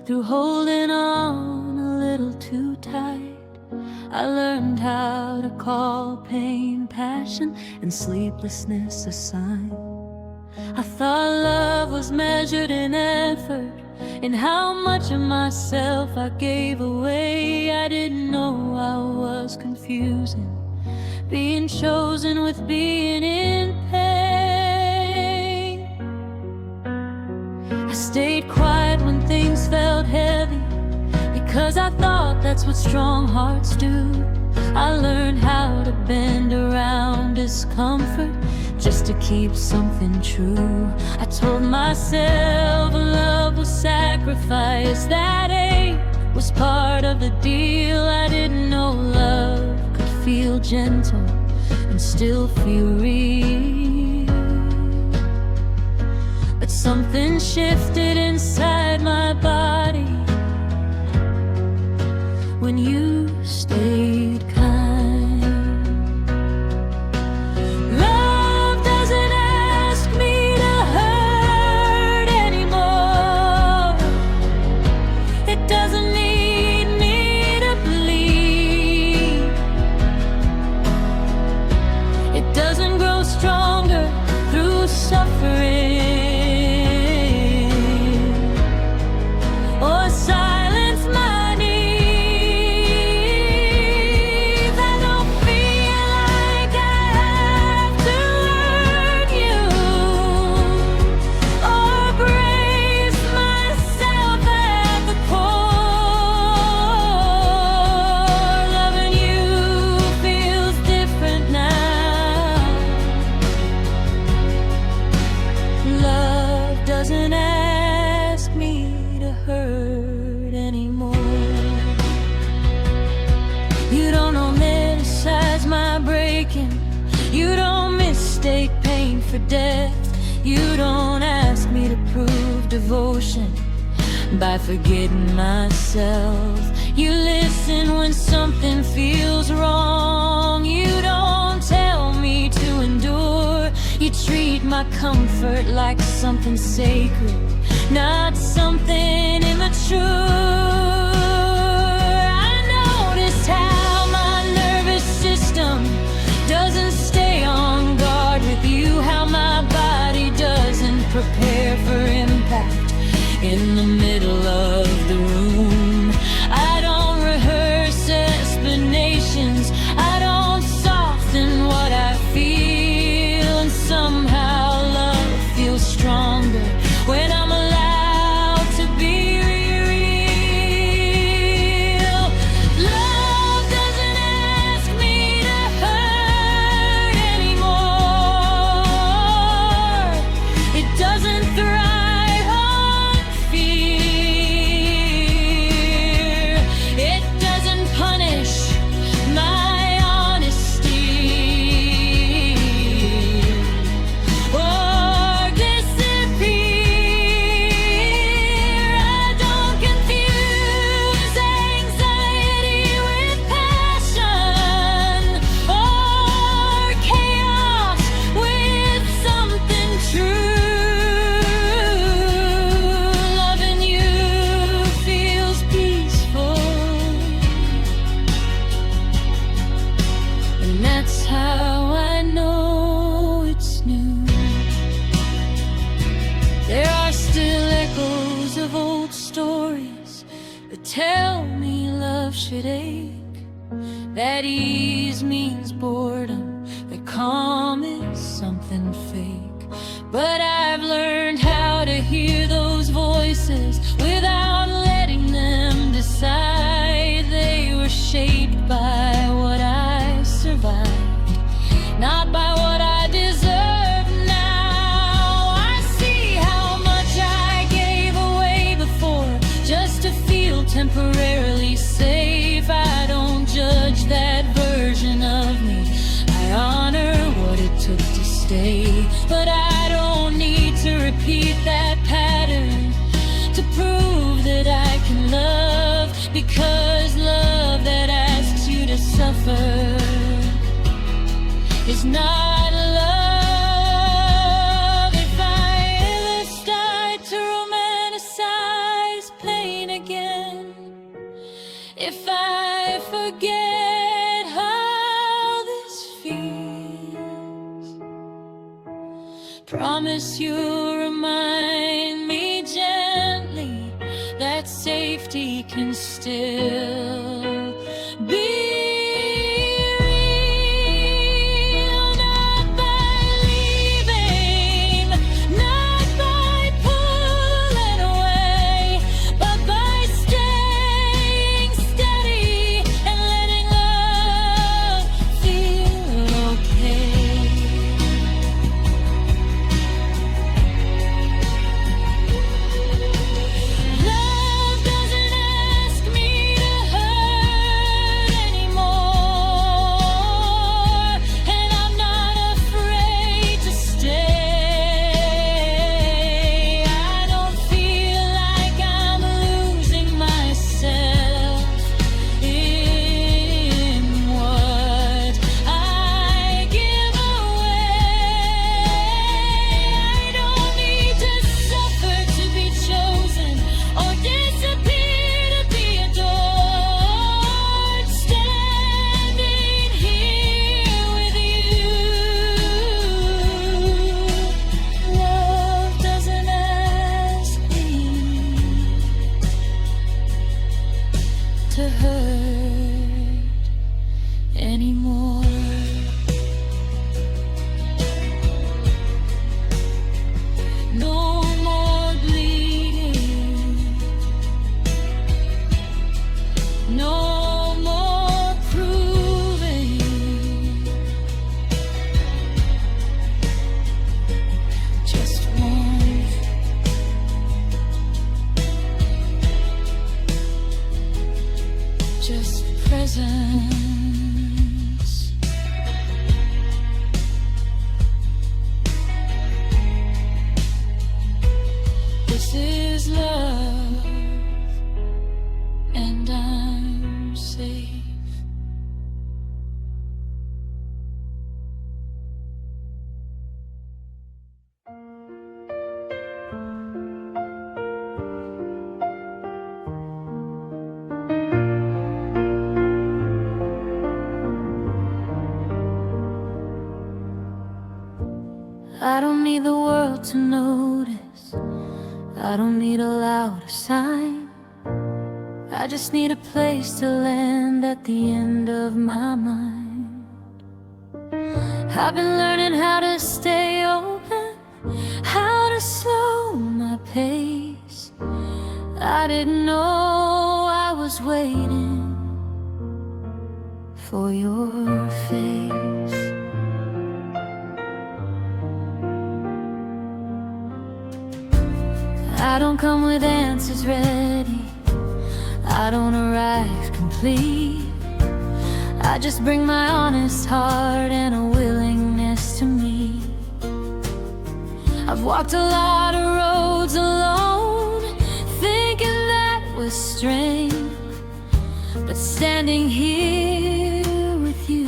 through holding on a little too tight. I learned how to call pain passion and sleeplessness a sign. I thought love was measured in effort, in how much of myself I gave away. I didn't know I was confusing being chosen with being in pain. I stayed quiet when things felt heavy, because I thought that's what strong hearts do. I learned how to bend around discomfort just to keep something true. I told myself love was sacrifice, that ache was part of the deal. I didn't know love could feel gentle and still feel real. But something shifted inside my body when you stayed kind. Love doesn't ask me to hurt anymore. It doesn't need me to bleed. It doesn't grow stronger through suffering or silence my doesn't ask me to hurt anymore. You don't romanticize my breaking. You don't mistake pain for death. You don't ask me to prove devotion by forgetting myself. You listen when something feels wrong. You don't tell me to endure. You treat my comfort like something sacred, not something immature. I noticed how my nervous system doesn't stay on guard with you, how my body doesn't prepare for impact in the middle of the room. I don't rehearse explanations. I don't soften what I feel, and somehow love feels stronger when I'm allowed to be real. Love doesn't ask me to hurt anymore. It doesn't thrive on fear. It doesn't punish my honesty or disappear. I don't confuse anxiety with passion or chaos with something true. Loving you feels peaceful, and that's how I know it's new. There are still echoes of old stories that tell me love should ache, that ease means boredom, that calm is something fake. But I've learned how to hear those voices without letting them decide. They were shaped by what I survived, not by what I deserve now. I see how much I gave away before just to feel temporarily safe. I don't judge that version of me. I honor what it took to stay, but I don't need to repeat that pattern to prove that I can love, because love that asks you to suffer is not love. If I ever start to romanticize pain again, unless you remind me gently that safety can still be real. Not by leaving, not by pulling away, but by staying steady and letting love feel okay. Love doesn't ask me to hurt anymore, and I'm not afraid to stay. I don't feel like I'm losing myself in what I give away. I don't need to suffer to be chosen or disappear to be adored. Standing here with you, love doesn't ask me to hurt anymore. No more bleeding, no more proving. Just warmth, just presence. This is love, and I'm safe. I don't need the world to notice, I don't need a louder sign. I just need a place to land at the end of my mind. I've been learning how to stay open, how to slow my pace. I didn't know I was waiting for your face. I don't come with answers ready, I don't arrive complete. I just bring my honest heart and a willingness to meet. I've walked a lot of roads alone, thinking that was strength. But standing here with you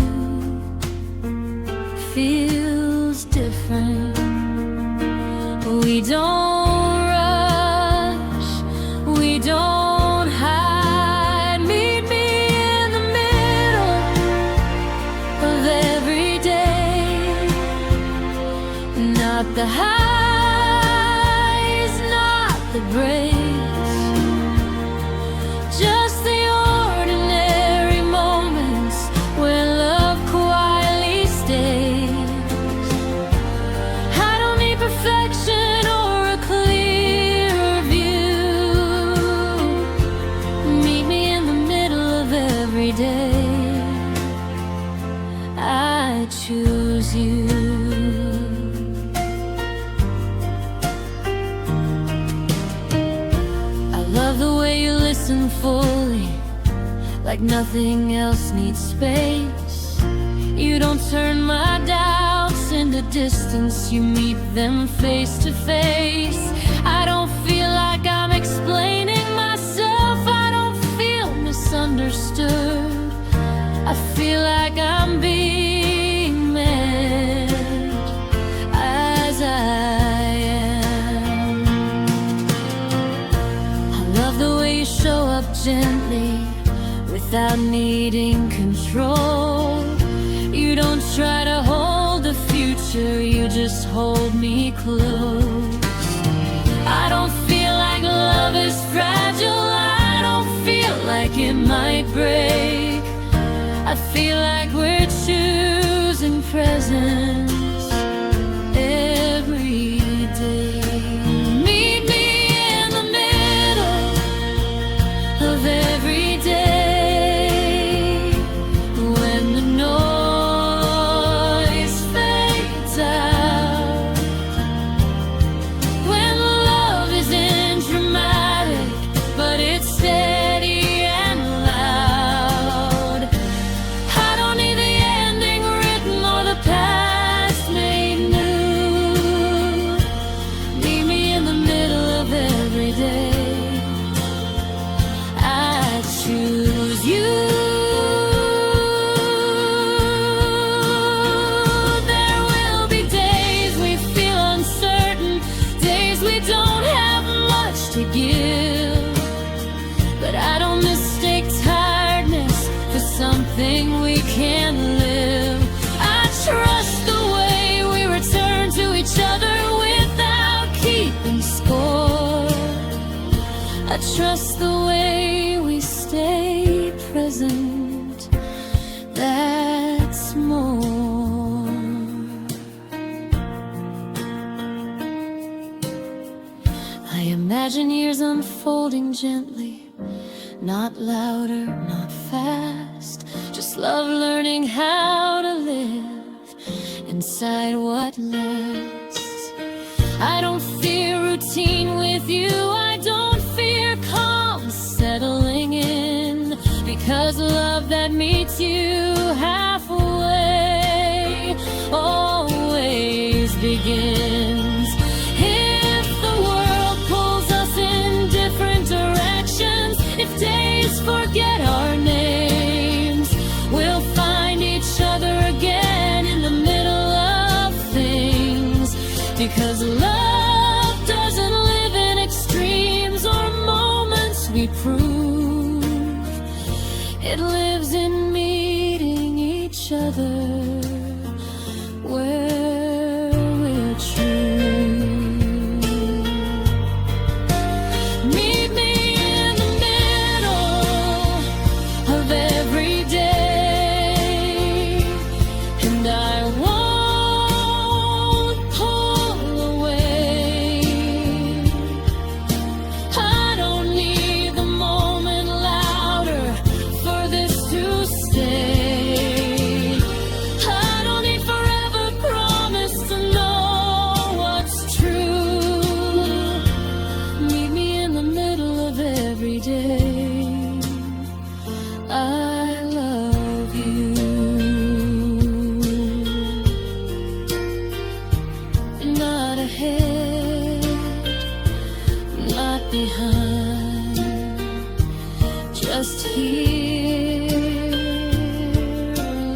feels different. We don't rush, we don't hide. Meet me in the middle of every day. Not the highs, not the breaks, just the ordinary moments where love quietly stays. I don't need perfection or a clear view. Meet me in the middle of every day. I choose you. Love the way you listen fully, like nothing else needs space. You don't turn my doubts into distance, you meet them face to face. I don't feel like I'm explaining myself, I don't feel misunderstood. I feel like I'm being met as I am. I love the way you show up gently without needing control. You don't try to hold the future, you just hold me close. I don't feel like love is fragile, I don't feel like it might break. I feel like we're choosing presence every day. Meet me in the middle of every day, when the noise fades out, when love isn't dramatic, but it's steady and loud. I don't need the ending written or the past made new. Meet me in the middle of every day. I choose you. There will be days we feel uncertain, days we don't have much to give, but I don't mistake tiredness for something we can live. I trust the way we return to each other without keeping score. I trust the way we stay present, that's more. I imagine years unfolding gently, not louder, not fast, just love learning how to live inside what lasts. I don't fear routine with you, I don't fear calm settling in, because love that meets you halfway always begins. If the world pulls us in different directions, if days forget our names, we'll find each other again in the middle of things, because love doesn't live in extremes or moments we prove. It lives in meeting each other where we're true. Meet me in the middle of every day, and I won't pull away. I don't need the moment louder for this to stay. I don't need forever promise to know what's true. Meet me in the middle of every day. I love you. Not ahead, not behind, just here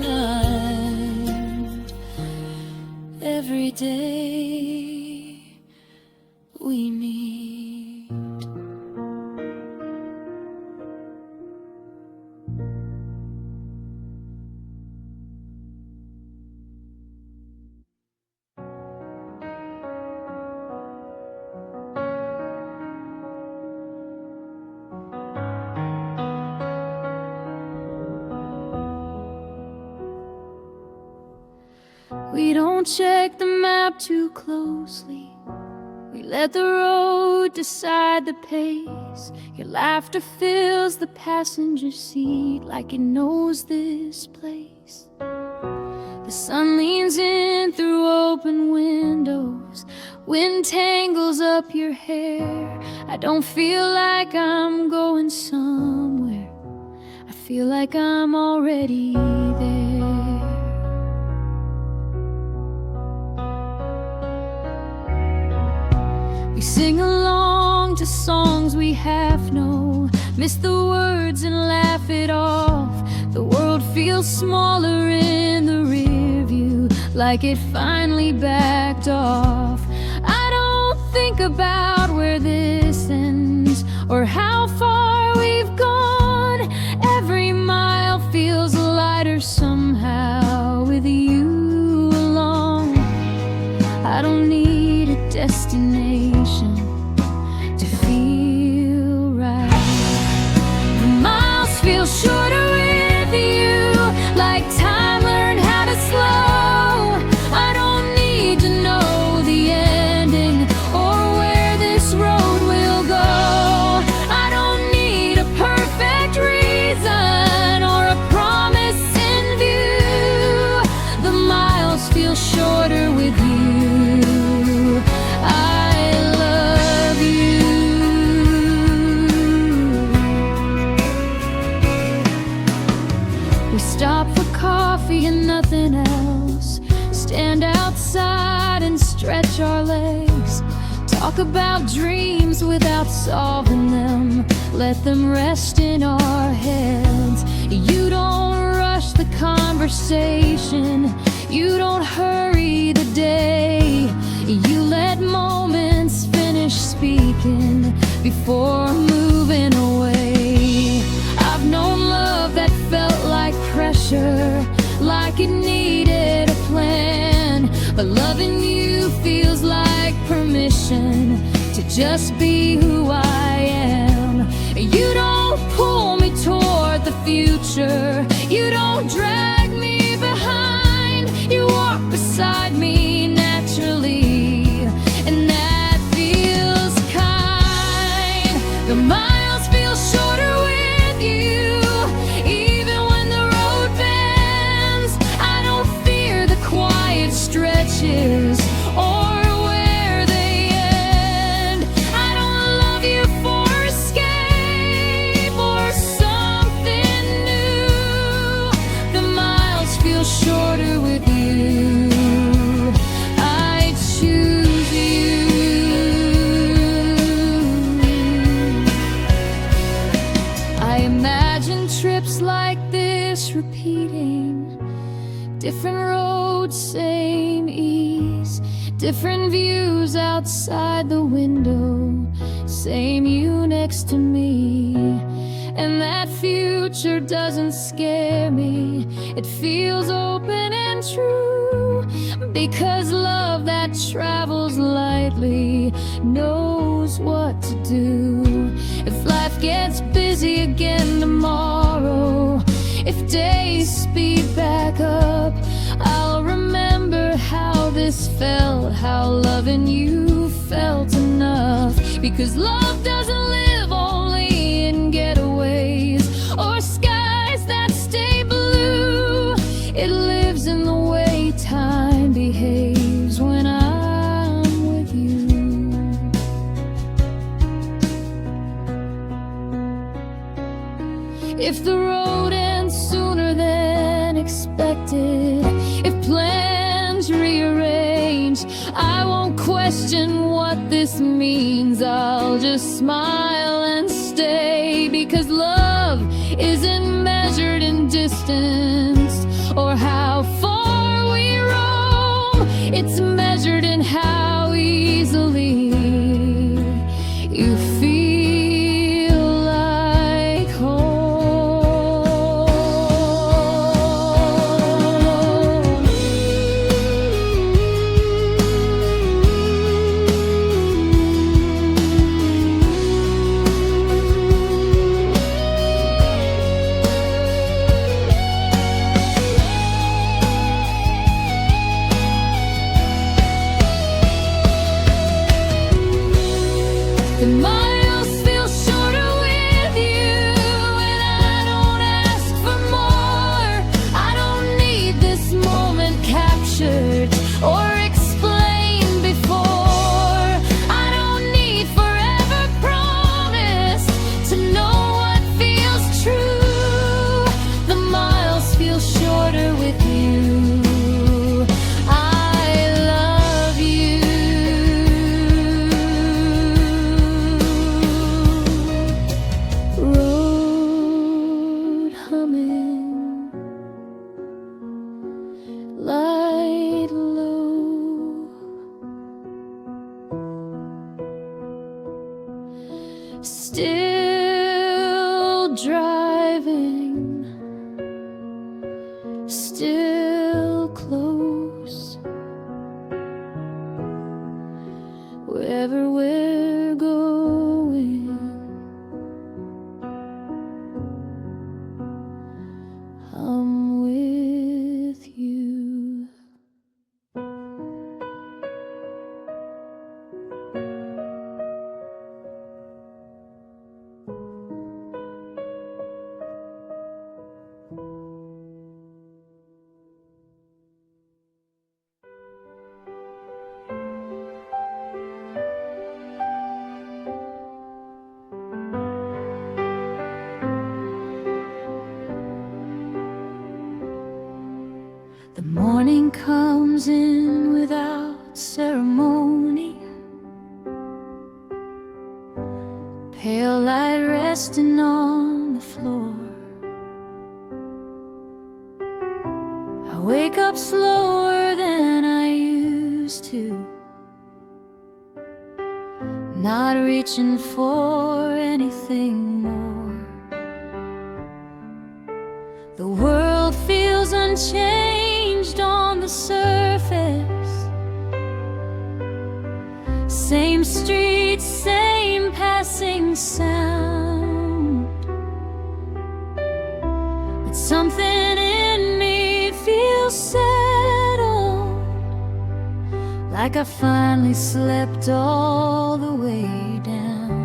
aligned. Every day we meet. We don't check the map too closely, we let the road decide the pace. Your laughter fills the passenger seat like it knows this place. The sun leans in through open windows, wind tangles up your hair. I don't feel like I'm going somewhere, I feel like I'm already there. We sing along to songs we half know, miss the words and laugh it off. The world feels smaller in the rear view, like it finally backed off. I don't think about where this ends or how far we've gone. Every mile feels lighter somehow with you along. stretch our legs, talk about dreams without solving them, let them rest in our heads. You don't rush the conversation, you don't hurry the day, you let moments finish speaking before moving away. I've known love that felt like pressure, like it needed a plan, but loving you feels like permission to just be who I am. You don't pull me toward the future, you don't drag me behind, you walk beside me naturally, and that feels kind. The miles feel shorter with you, even when the road bends. I don't fear the quiet stretches or where they end. I don't love you for escape or something new. The miles feel shorter with you. I choose you. I imagine trips like this repeating, different roads, same ease, different views outside the window, same you next to me. And that future doesn't scare me, it feels open and true, because love that travels lightly knows what to do. If life gets busy again tomorrow, if days speed back up, I'll remember how this felt, how loving you felt enough. Because love doesn't live only in getaways or skies that stay blue. It lives in the way time behaves when I'm with you. If the road ends sooner than expected, if plans rearrange, I won't question what this means. I'll just smile and stay, because love isn't measured in distance or how far we roam. It's measured in how easily you feel like home. The miles feel shorter with you, and I don't ask for more. I don't need this moment captured or explained before. I don't need forever promised to know what feels true. The miles feel shorter with you. I love you. Road humming, light low, still driving, still close, wherever we're going, I'm with you. Pale light resting on the floor. I wake up slower than I used to, not reaching for anything more. The world feels unchanged on the surface. Same streets, same passing sound, but something in me feels settled, like I finally slept all the way down.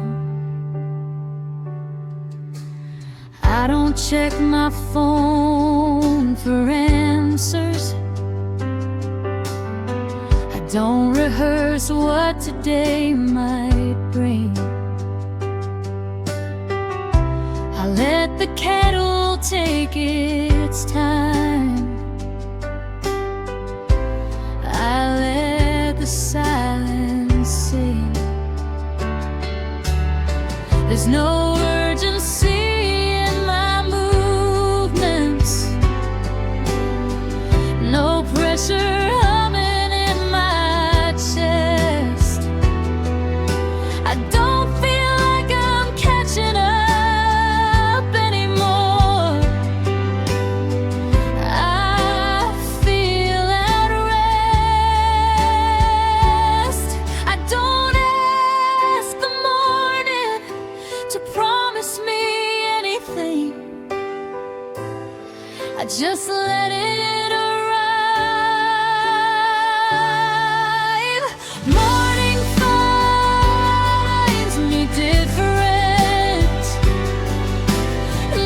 I don't check my phone for answers. I don't rehearse what today might bring. I let the kettle take its time. I let the silence sing. There's no urgency in my movements, no pressure humming in my chest. I don't feel like I'm catching up anymore. I feel at rest. I don't ask the morning to promise me anything. I just let it arrive. Morning finds me different,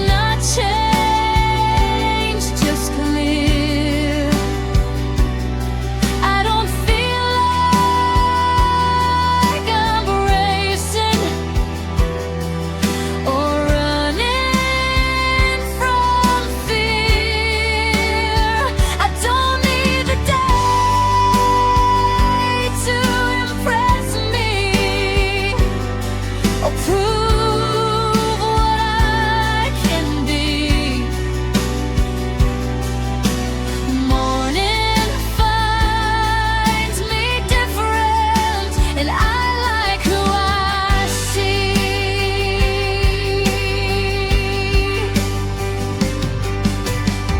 not changed, just clear. I don't feel like I'm racing or running from fear. I don't need the day to impress me or prove what I can be. Morning finds me different, and I like who I see.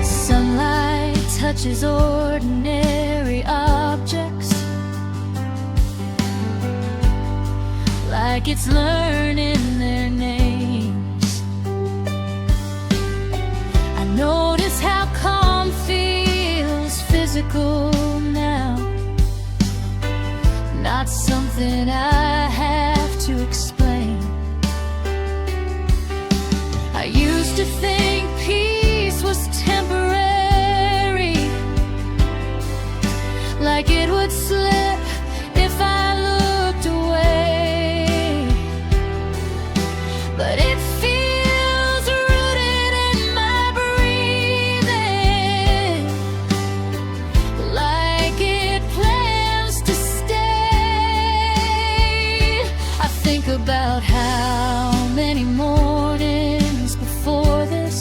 Sunlight touches ordinary objects, like it's learning their names. I notice how calm feels physical now, not something I have to explain. I used to think peace was temporary, like it would slip if I looked away. But it feels rooted in my breathing, like it plans to stay. I think about how many mornings before this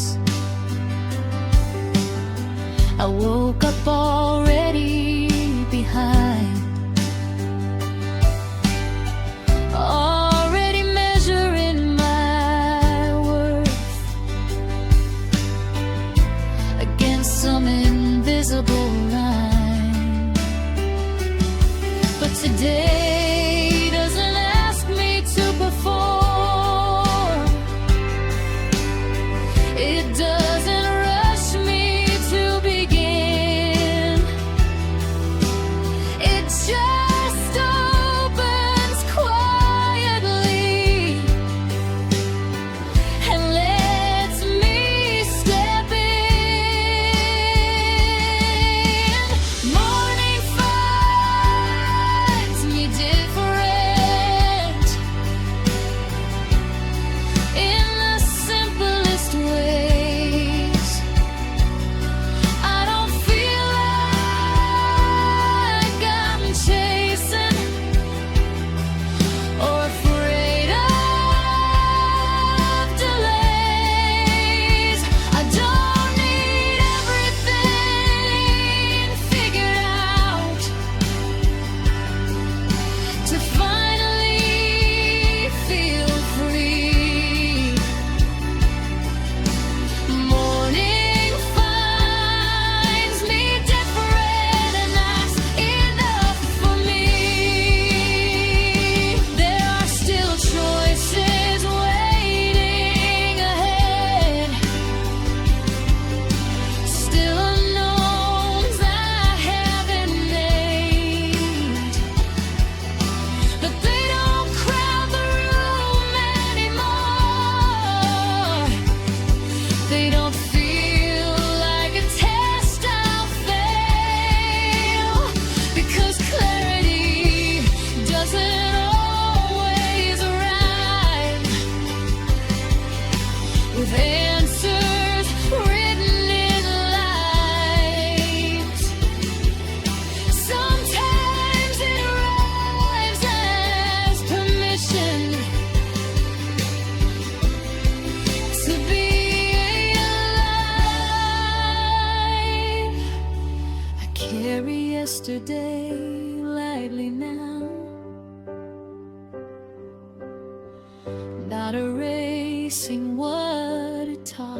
erasing what it taught.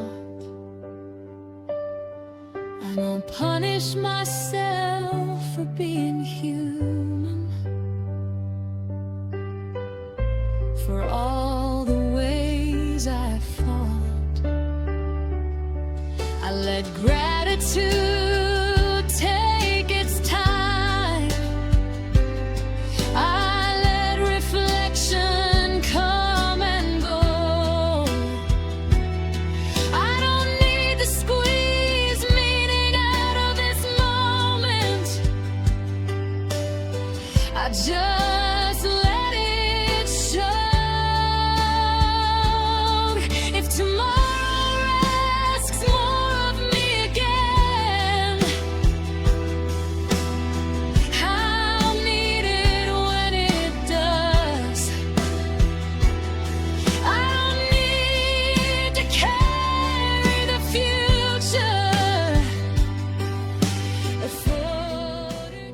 And I'll punish myself for being human, for all the ways I fought. I let gratitude take its time. I let reflection come and go. I don't need to squeeze meaning out of this moment. I just let it show. If tomorrow asks more of me again, I'll need it when it does. I don't need to carry the future forward.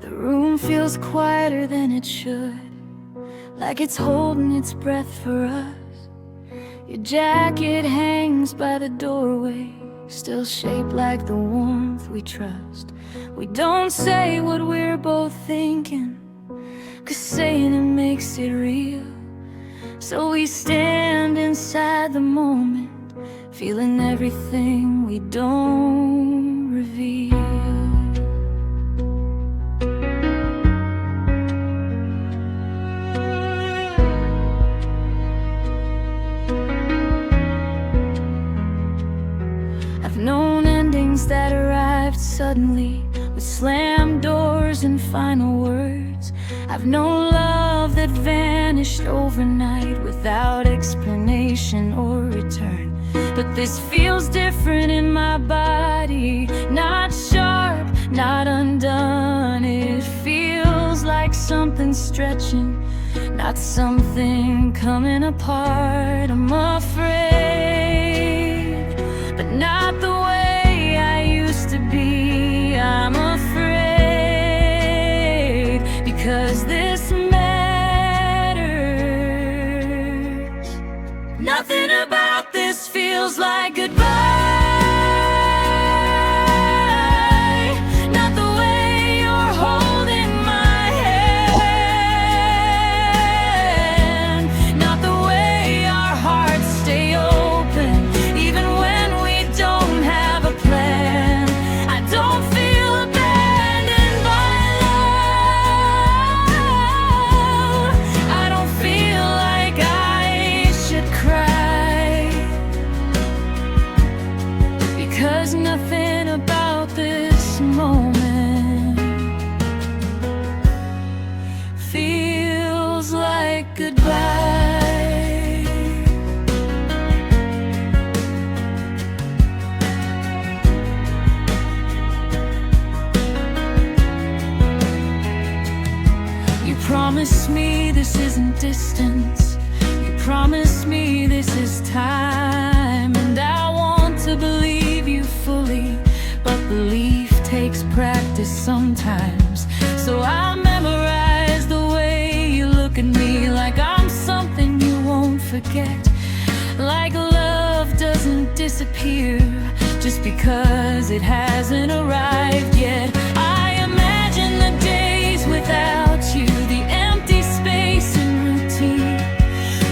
The room feels quieter than it should, like it's holding its breath for us. Your jacket hangs by the doorway, still shaped like the warmth we trust. We don't say what we're both thinking, 'cause saying it makes it real. So we stand inside the moment, feeling everything we don't reveal. I've known endings that arrived suddenly, with slammed doors and final words. I've known love that vanished overnight, without explanation or return. But this feels different in my body, not sharp, not undone. It feels like something stretching, not something coming apart. I'm afraid, but not the way I used to be. I'm afraid because this matters. Nothing about this feels like goodbye. Not the way you're holding my hand. Not the way our hearts stay open, even when we don't have a plan. I don't feel abandoned by love. I don't feel like I should cry, because nothing about this moment feels like goodbye. You promised me this isn't distance. You promised me this is time. And I want to believe you fully, but belief takes practice sometimes. So I memorize the way you look at me, like I'm something you won't forget. Like love doesn't disappear just because it hasn't arrived yet. I imagine the days without you, the empty space and routine,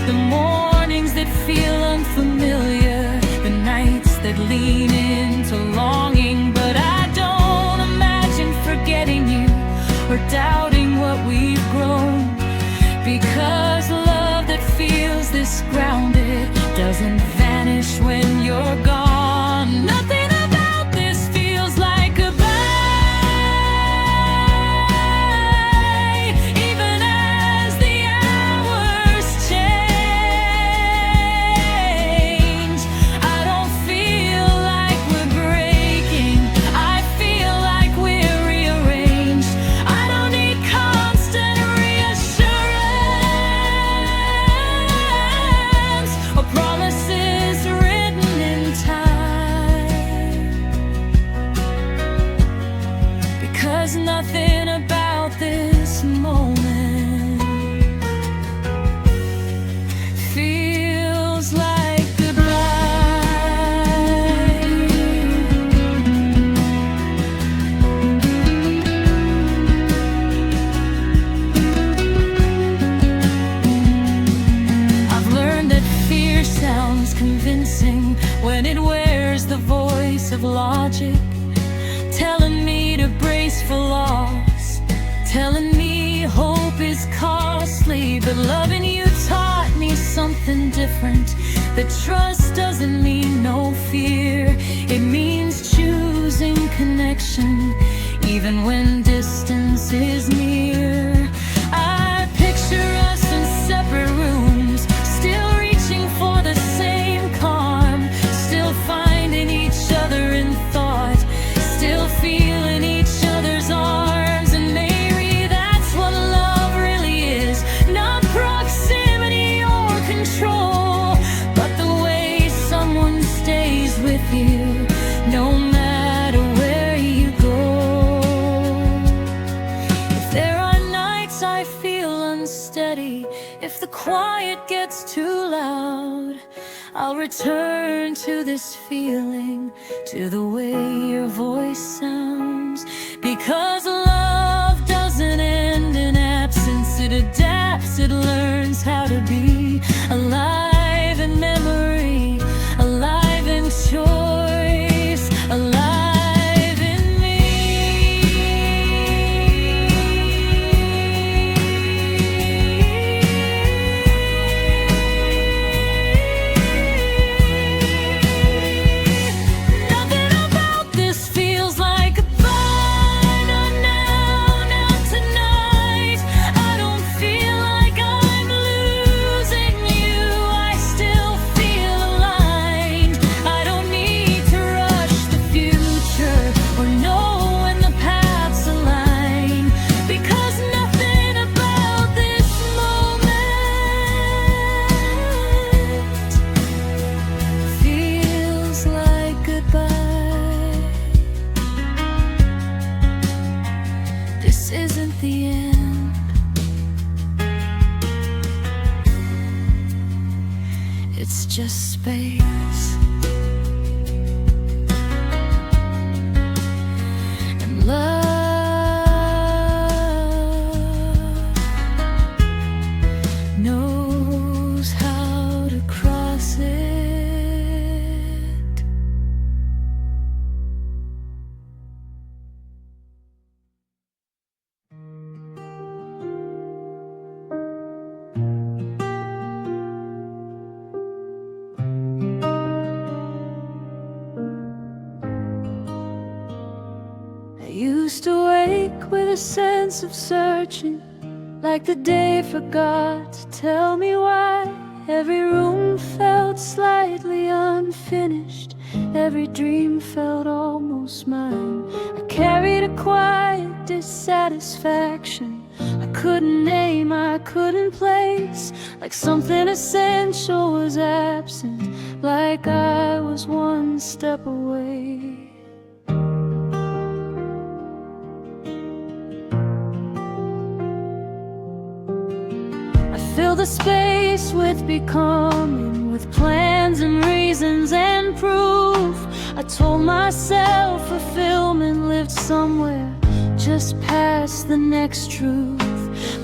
the mornings that feel unfamiliar, the nights that lean into longing. But I don't imagine forgetting you or doubting what we've grown, because love that feels this grounded doesn't vanish when you're gone. Nothing about this feels like goodbye, even as the hours change. I don't feel like 'cause nothing about this moment feels like convincing when it wears the voice of logic, telling me to brace for loss, telling me hope is costly. But loving you taught me something different, that trust doesn't mean no fear. It means choosing connection even when distance is near. I picture us in separate rooms, still reaching for the same calm, still finding each other in thought, still feeling each other's arms. And maybe that's what love really is, not proximity or control, but the way someone stays with you no matter where you go. If there are nights I feel unsteady, if the quiet gets too loud, I'll return to this feeling, to the way your voice sounds. Because love doesn't end in absence, it adapts, it learns how to be alive in memory, alive in choice, alive in me. Nothing about this feels like goodbye, not now, not tonight. I don't feel like I'm losing you, I still feel aligned. I don't need to rush the future or know when the paths align, because nothing about this moment feels like goodbye. This isn't the end, it's just space. And love knows how to cross it. I used to wake with a sense of searching, like the day forgot to tell me why. Every room felt slightly unfinished, every dream felt almost mine. I carried a quiet dissatisfaction I couldn't name, I couldn't place, like something essential was absent, like I was one step away. Fill the space with becoming, with plans and reasons and proof. I told myself fulfillment lived somewhere just past the next truth.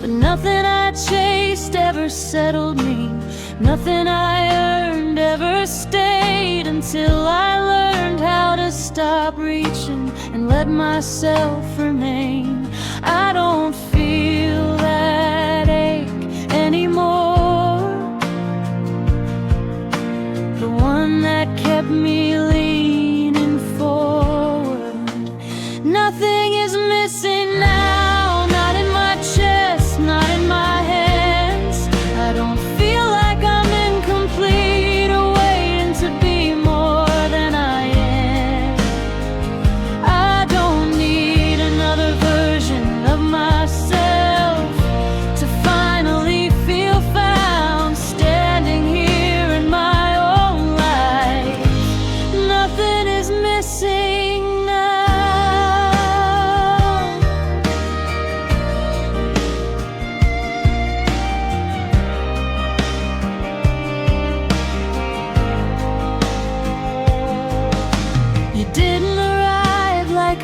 But nothing I chased ever settled me, nothing I earned ever stayed, until I learned how to stop reaching and let myself remain. I don't feel that ache anymore, the one that kept me leaning forward. Nothing is missing now, not in my chest, not in my hands. I don't feel like I'm incomplete or waiting to be more than I am. I don't need another version of myself to finally feel found, standing here in my own life.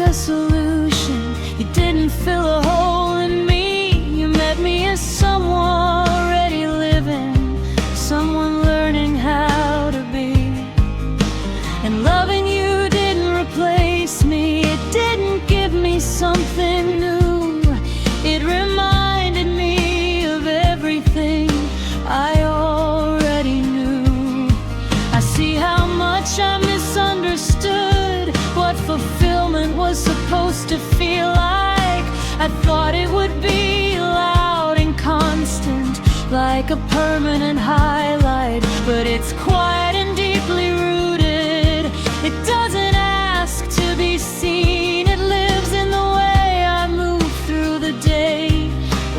a solution. You didn't fill a hole in me. You met me as someone already living, someone learning how to be. And loving you didn't replace me. It didn't give me something new. It reminded me of everything I already knew. I see how much I misunderstood what fulfillment was supposed to feel like. I thought it would be loud and constant, like a permanent highlight, but it's quiet and deeply rooted. It doesn't ask to be seen. It lives in the way I move through the day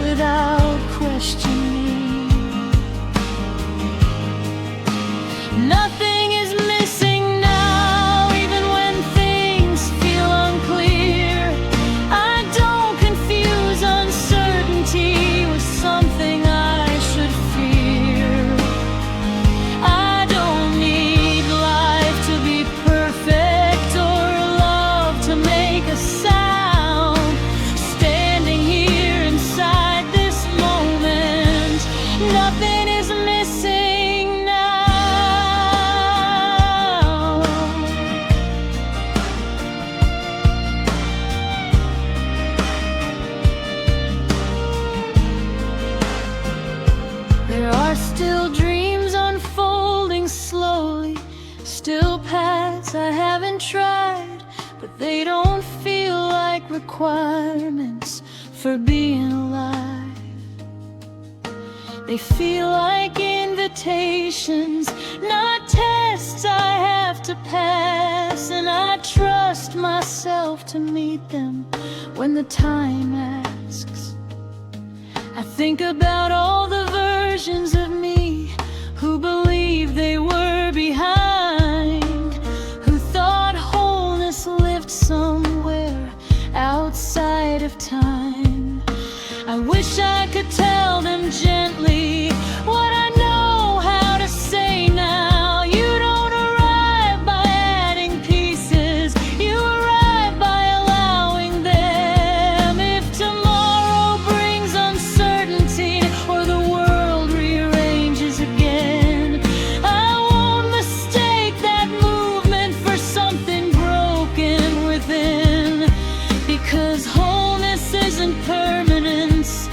without questioning. Nothing is missing now, even when things feel unclear. I don't confuse uncertainty with something I should fear. I don't need life to be perfect or love to make a sound. Standing here inside this moment, nothing is missing now. There are still dreams unfolding slowly, still paths I haven't tried, but they don't feel like requirements for being alive. They feel like invitations, not tests I have to pass, and I trust myself to meet them when the time asks. I think about all the versions of me who believed they were behind, who thought wholeness lived somewhere outside of time. I wish I could tell them gently what I know how to say now. You don't arrive by adding pieces, you arrive by allowing them. If tomorrow brings uncertainty or the world rearranges again, I won't mistake that movement for something broken within. Because wholeness isn't permanence,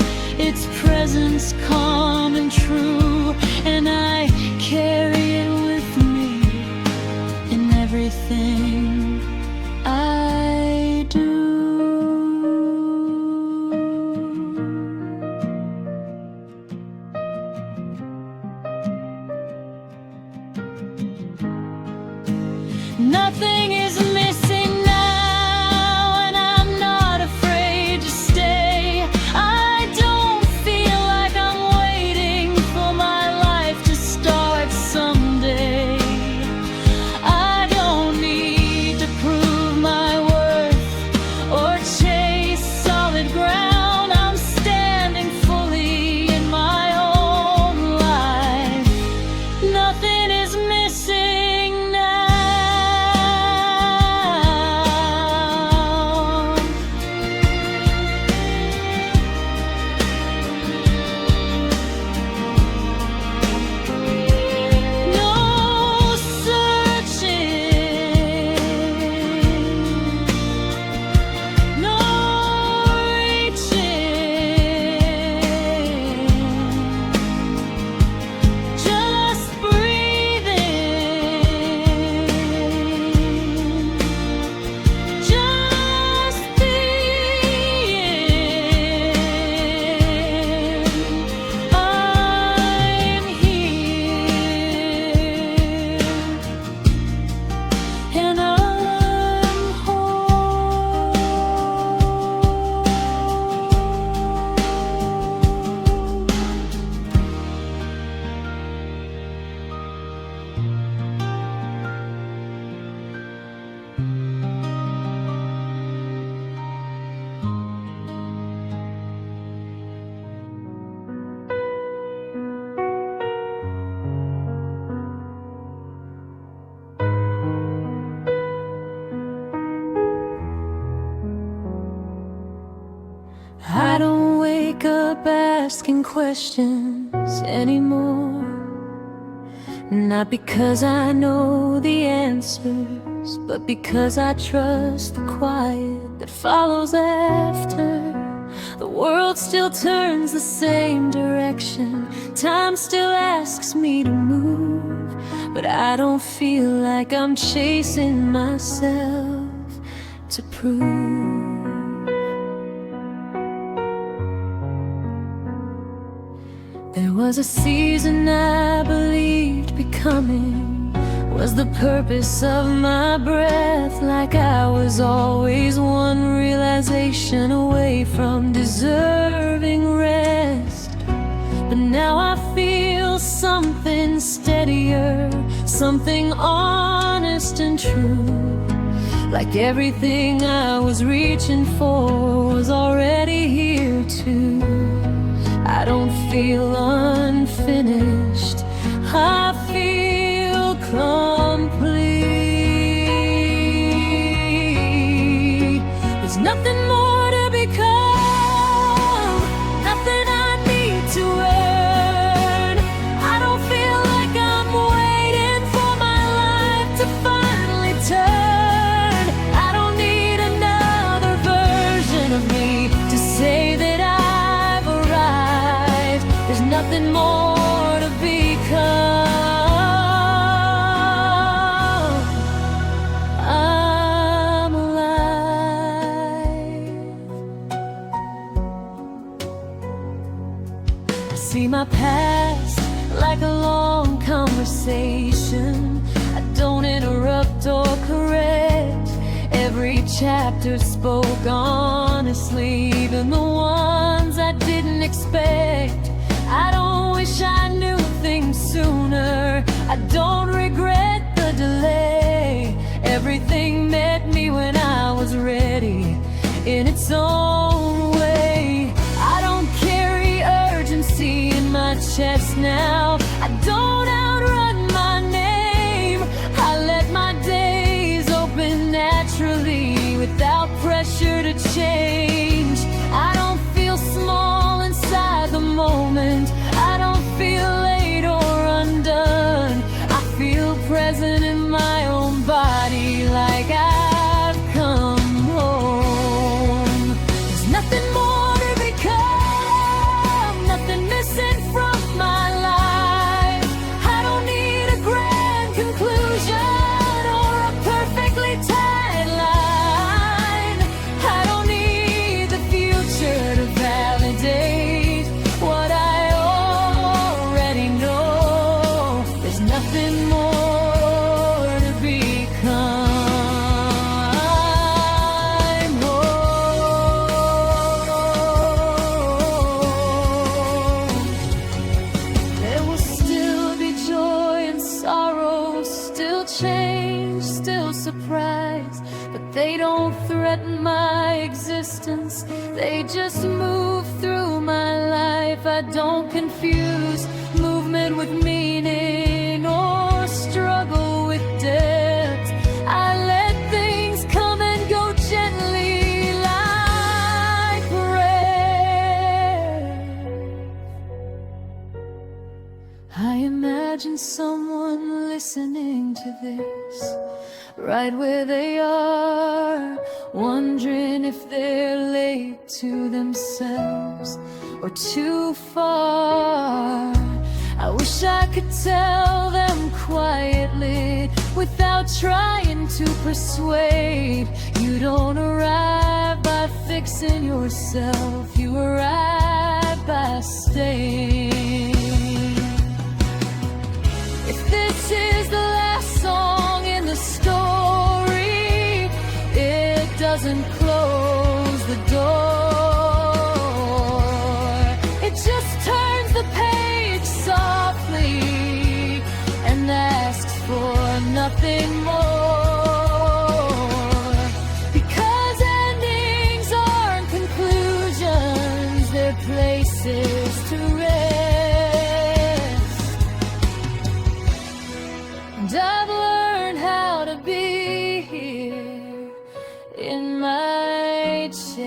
I don't wake up asking questions anymore. Not because I know the answers, but because I trust the quiet that follows after. The world still turns the same direction, time still asks me to move, but I don't feel like I'm chasing myself to prove. There was a season I believed becoming was the purpose of my breath, like I was always one realization away from deserving rest. But now I feel something steadier, something honest and true, like everything I was reaching for was already here too. I don't feel unfinished, I feel complete. There's nothing more to become, nothing I need to earn. I don't feel like I'm waiting for my life to finally turn. I don't need another version of me to say that I've arrived. There's nothing more to become. I'm alive. I see my past like a long conversation. I don't interrupt or correct. Every chapter spoke honestly, even the ones I didn't expect. I don't wish I knew things sooner, I don't regret the delay. Everything met me when I was ready, in its own way. I don't carry urgency in my chest now, I don't outrun my name. I let my days open naturally, without pressure to change. I don't feel small inside the moment, I don't feel late or undone. I feel present in my own body, like I've come home. There's nothing more to become, nothing missing from my life. I don't need a grand conclusion or a perfectly tied line. I don't need the future to validate what I already know. There's nothing more to become. I'm home. There will still be joy and sorrow, still change, still surprise, but they don't threaten my existence, they just move through my life. I don't confuse movement with meaning or struggle with depth. I let things come and go gently, like breath. I imagine someone listening to this, right where they are, wondering if they're late to themselves or too far. I wish I could tell them quietly, without trying to persuade. You don't arrive by fixing yourself, you arrive by staying. If this is the last song in the story, it doesn't close the door, it just turns the page softly and asks for nothing more. Because endings aren't conclusions, they're places to rest. And I've learned how to be here in my chest.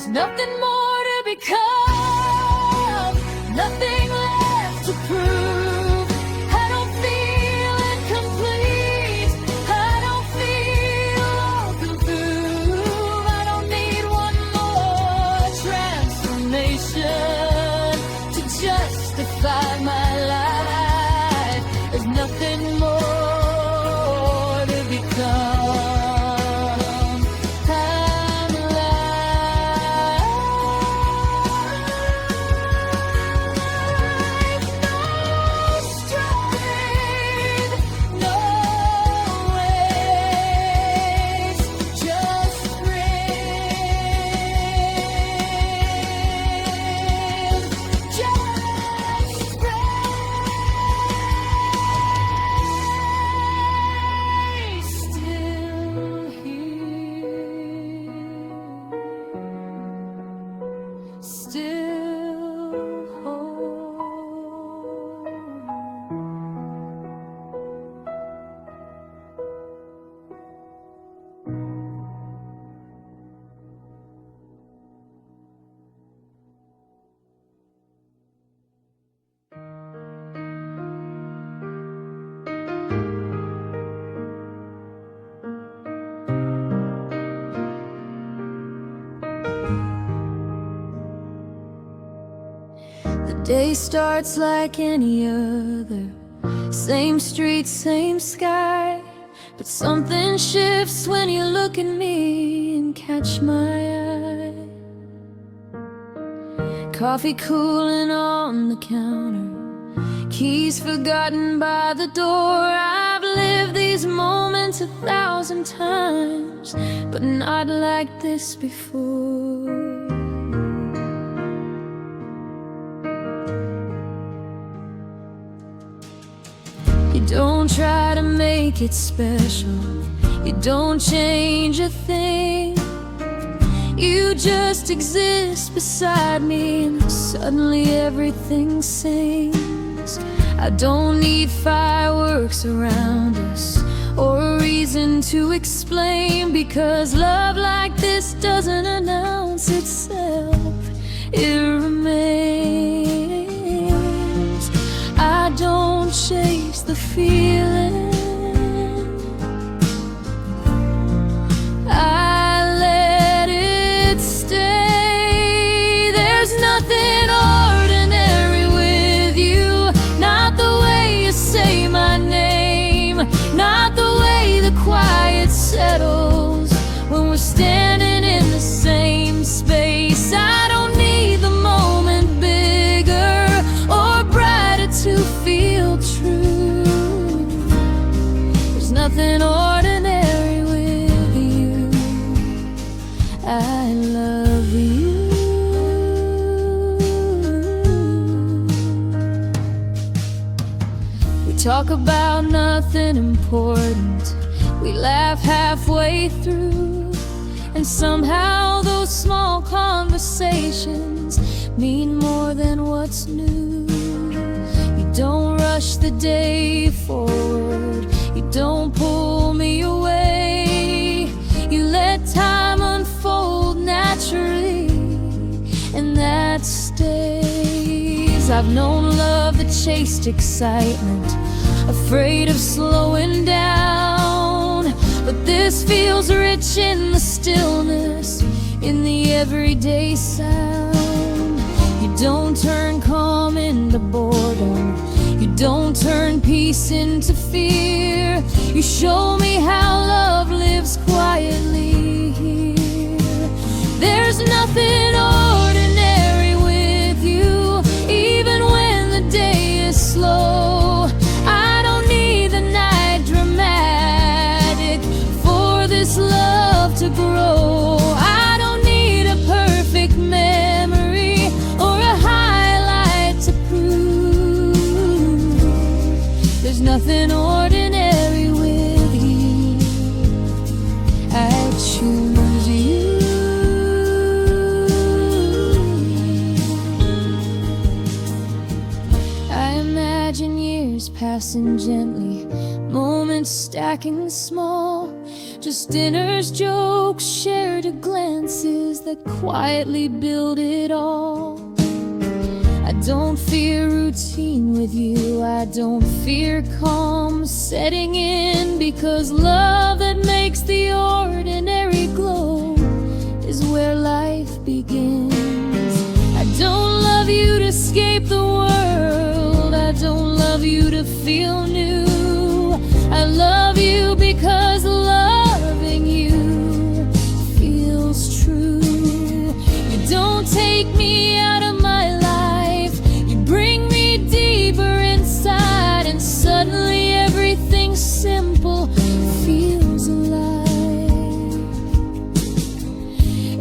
There's nothing more to become, nothing left to prove. I don't feel incomplete, I don't feel walking through. I don't need one more transformation to justify my life. There's nothing more to become. Day starts like any other, same street, same sky. But something shifts when you look at me and catch my eye. Coffee cooling on the counter, keys forgotten by the door. I've lived these moments 1,000 times, but not like this before. You don't try to make it special, you don't change a thing. You just exist beside me and suddenly everything sings. I don't need fireworks around us or a reason to explain, because love like this doesn't announce itself, it remains. I don't chase the feeling, I let it stay. There's nothing ordinary with you, not the way you say my name, not the way the quiet settles when we're standing in the same space. I don't need the moment bigger or brighter to feel true. There's nothing ordinary with you, I love you. We talk about nothing important, we laugh halfway through, and somehow those small conversations mean more than what's new. You don't rush the day forward, you don't pull me away. You let time unfold naturally, and that stays. I've known love that chased excitement, afraid of slowing down, but this feels rich in the stillness, in the everyday sound. You don't turn calm into boredom, you don't turn peace into fear. You show me how love lives quietly here. There's nothing ordinary with you, even when the day is slow. I don't need the night dramatic for this love to grow. I don't need a perfect memory or a highlight to prove. There's nothing ordinary with you. stacking small, just dinners, jokes, shared glances that quietly build it all. I don't fear routine with you, I don't fear calm setting in, because love that makes the ordinary glow is where life begins. I don't love you to escape the world, I don't love you to feel new. I love you because loving you feels true. You don't take me out of my life, you bring me deeper inside, and suddenly everything simple feels alive.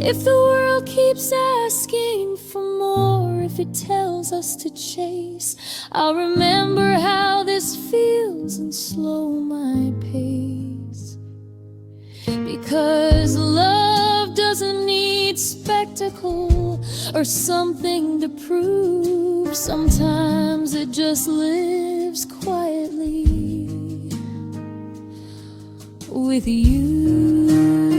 If the world keeps asking for more, if it tells us to chase, I'll remember how this feels and slow my pace. Because love doesn't need spectacle or something to prove. Sometimes it just lives quietly with you.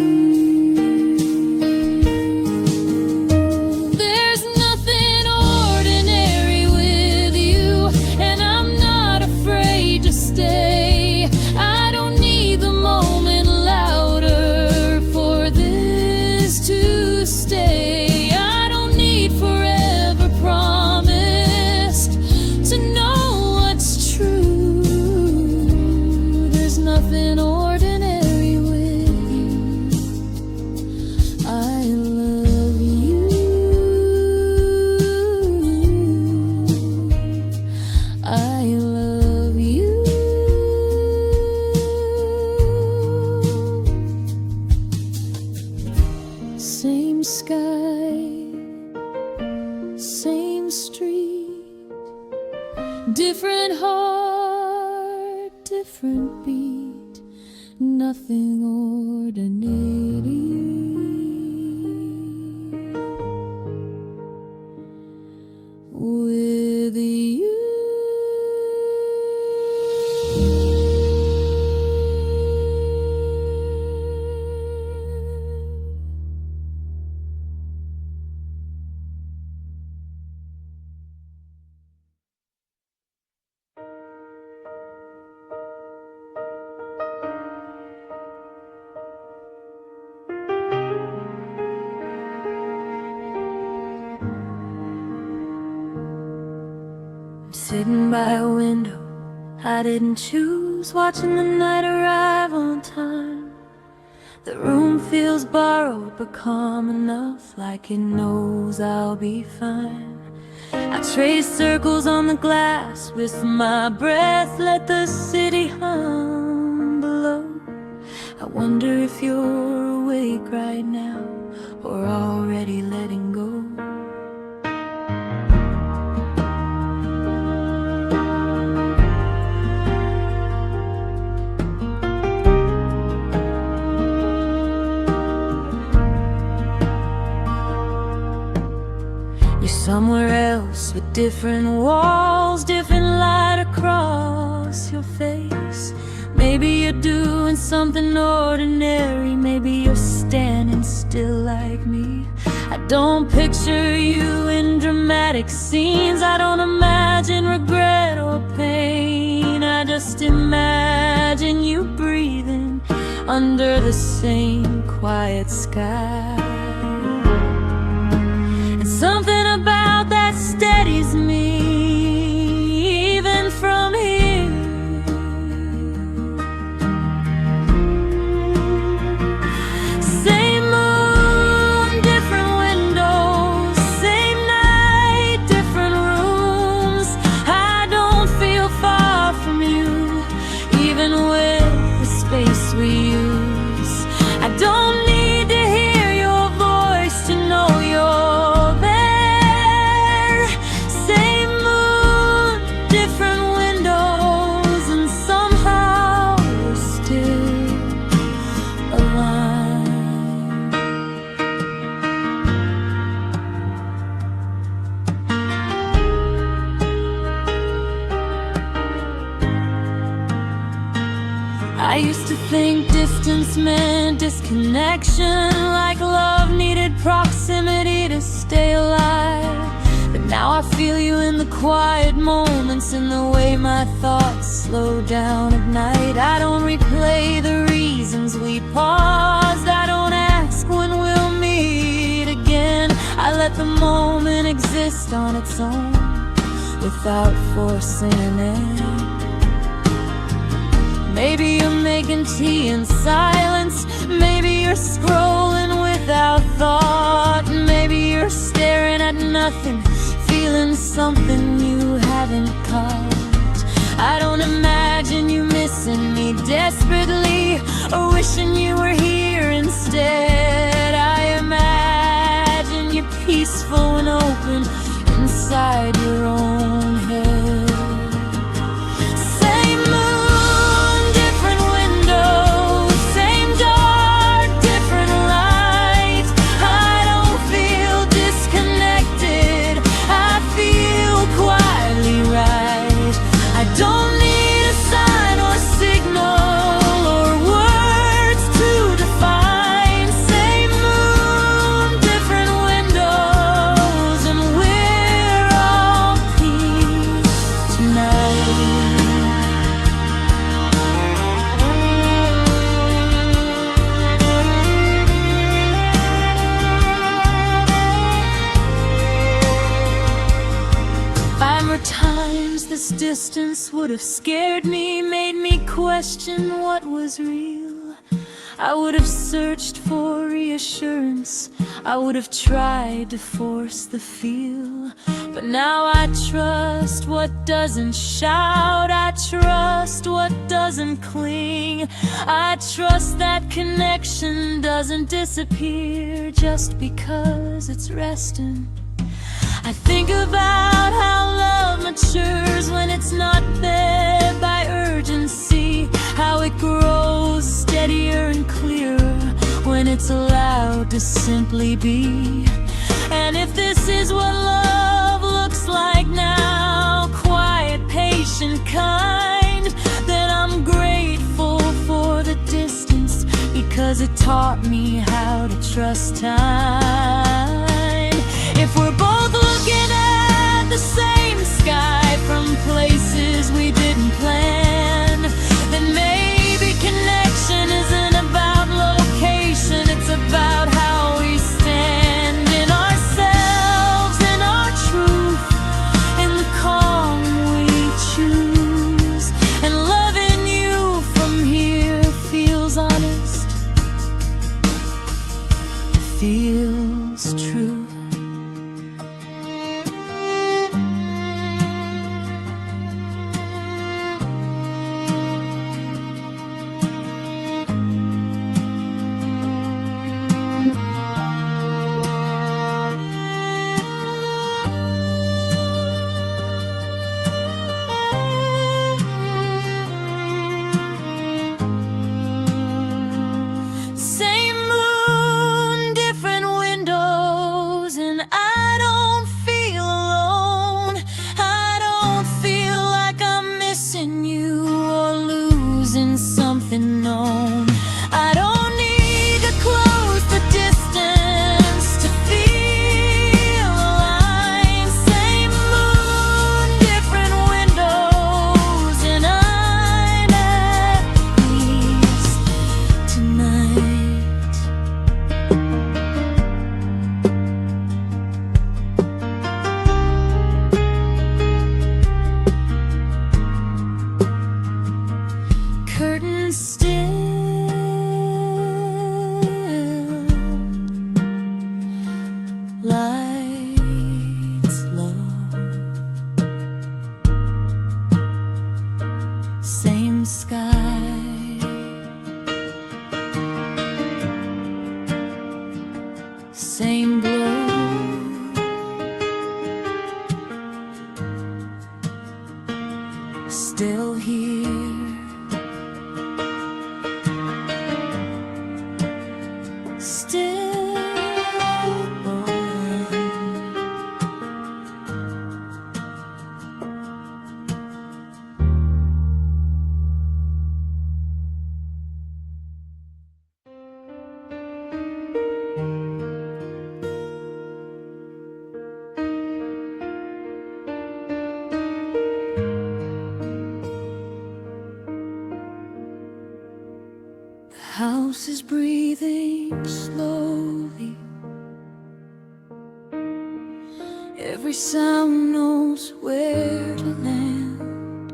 Same sky, same street, different heart, different beat, nothing ordinary with you. Sitting by a window I didn't choose, watching the night arrive on time. The room feels borrowed but calm enough, like it knows I'll be fine. I trace circles on the glass with my breath, let the city hum below. I wonder if you're awake right now or already letting go. Somewhere else with different walls, different light across your face. Maybe you're doing something ordinary, maybe you're standing still like me. I don't picture you in dramatic scenes, I don't imagine regret or pain. I just imagine you breathing under the same quiet sky. Something about that steadies me, even from here. Same moon, different windows, same night, different rooms. I don't feel far from you, even with the space we use. I don't need to hear your voice to know you're I used distance meant disconnection, like love needed proximity to stay alive. But now I feel you in the quiet moments, in the way my thoughts slow down at night. I don't replay the reasons we paused, I don't ask when we'll meet again. I let the moment exist on its own, without forcing an end. Maybe you're making tea in silence, maybe you're scrolling without thought, maybe you're staring at nothing, feeling something you haven't caught. I don't imagine you missing me desperately, or wishing you were here instead. I imagine you peaceful and open inside your own head. Same moon, different windows, same dark, different light. I don't feel disconnected, I feel quietly right. I don't need a sign or signal or words to define. Same moon, different windows, and we're all peace tonight. Five more times this distance would have scared me, made me question what was real. I would have searched for reassurance, I would have tried to force the feel. But now I trust what doesn't shout, I trust what doesn't cling. I trust that connection doesn't disappear just because it's resting. I think about how love matures when it's not there by urgency, how it grows steadier and clearer when it's allowed to simply be. And if this is what love looks like now, quiet, patient, kind, then I'm grateful for the distance, because it taught me how to trust time. If we're both looking at the same sky from places we didn't plan, then maybe connection isn't about location, it's about how we stand in ourselves, in our truth, in the calm we choose. And loving you from here feels honest, feels true. Same glow, still here, still on. house is breathing slowly. Every sound knows where to land.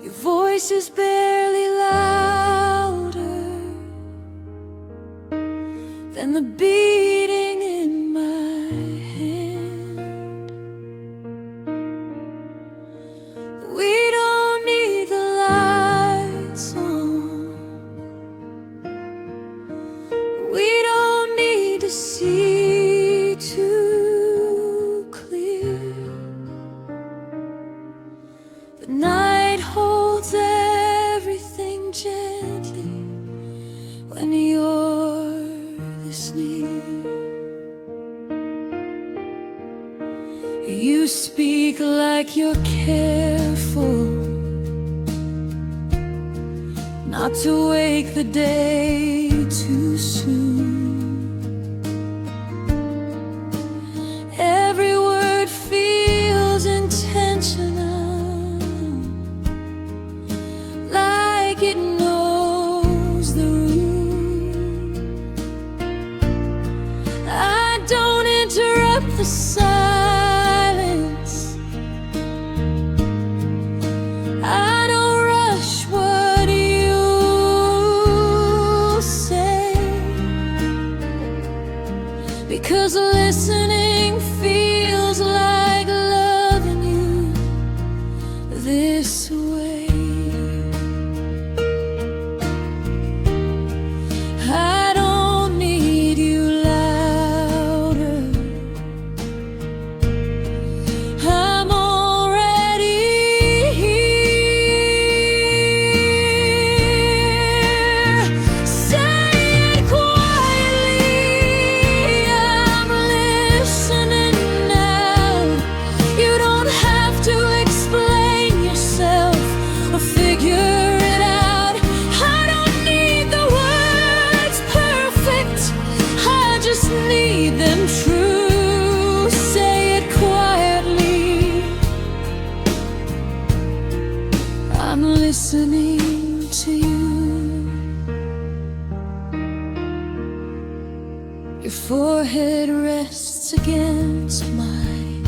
Your voice is barely louder than the beating in my hand. We don't need the lights on. We don't need to see too clear. The night holds everything gently when you're this near. You speak like you're careful not to wake the day too soon. Every word feels intentional, like it knows the room. I don't interrupt the silence. I don't rush what you say, because listening feels like loving you this way. I don't need you louder. I'm already here. Say it quietly. I'm listening now. You don't have to explain yourself or figure it out. I don't need the words perfect. I just need them true. Say it quietly. I'm listening to you. Your forehead rests against mine,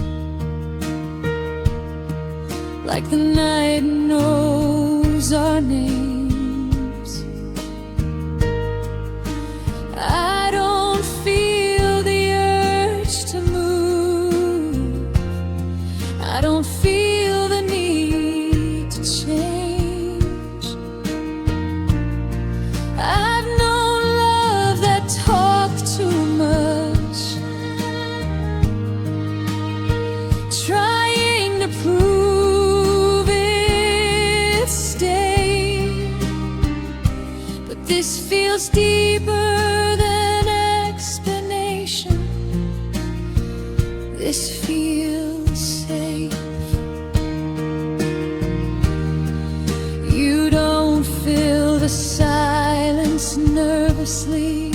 like the night knows our names. I don't feel the urge to move. I don't feel the need to change. I've known love that talked too much, trying to prove it stayed. But this feels deeper than explanation. This feels safe. You don't fill the silence nervously.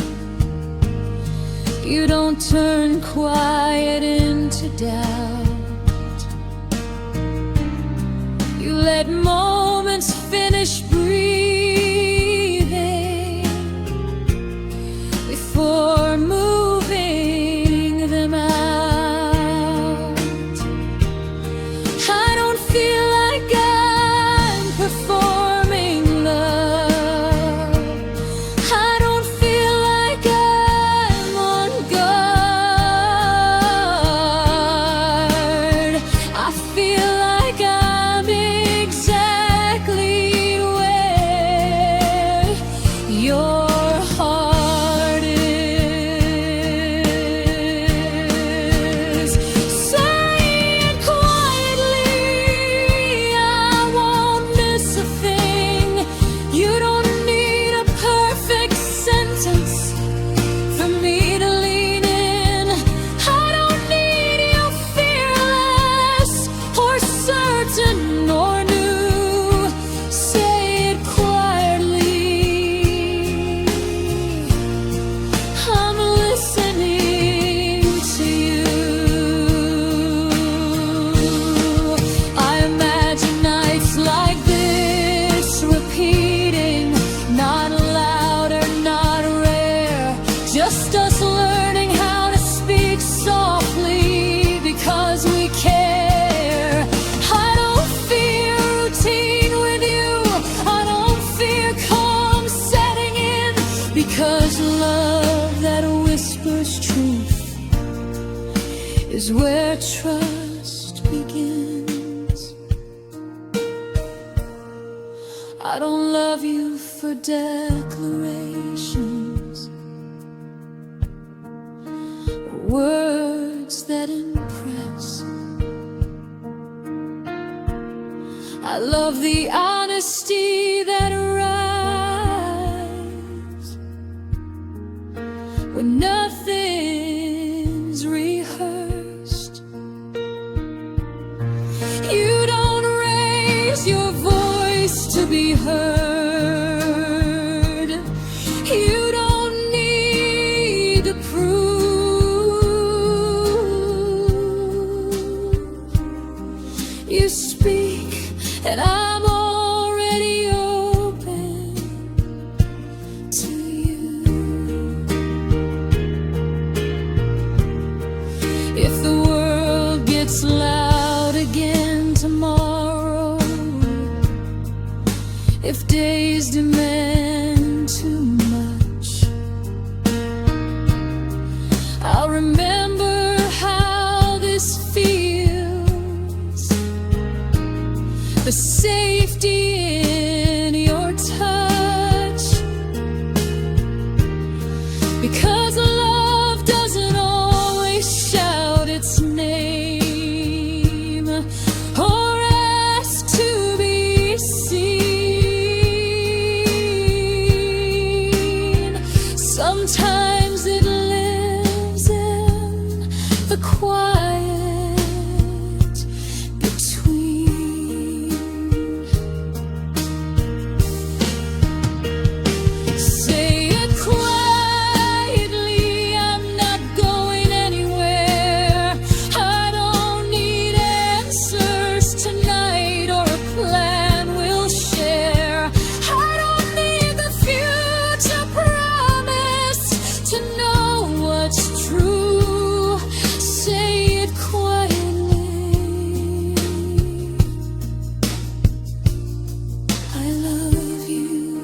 You don't turn quiet into doubt. You let moments finish breathing before moving them out. I don't feel like I'm performing love. I don't feel like I'm on guard. is where trust begins. I don't love you for declarations, words that impress. I love the honesty that arrives when nothing's rehearsed. You don't raise your voice to be heard. You don't need to prove. You speak, and I'm already open to you. If the world gets loud again tomorrow, if days demand too much, I'll remember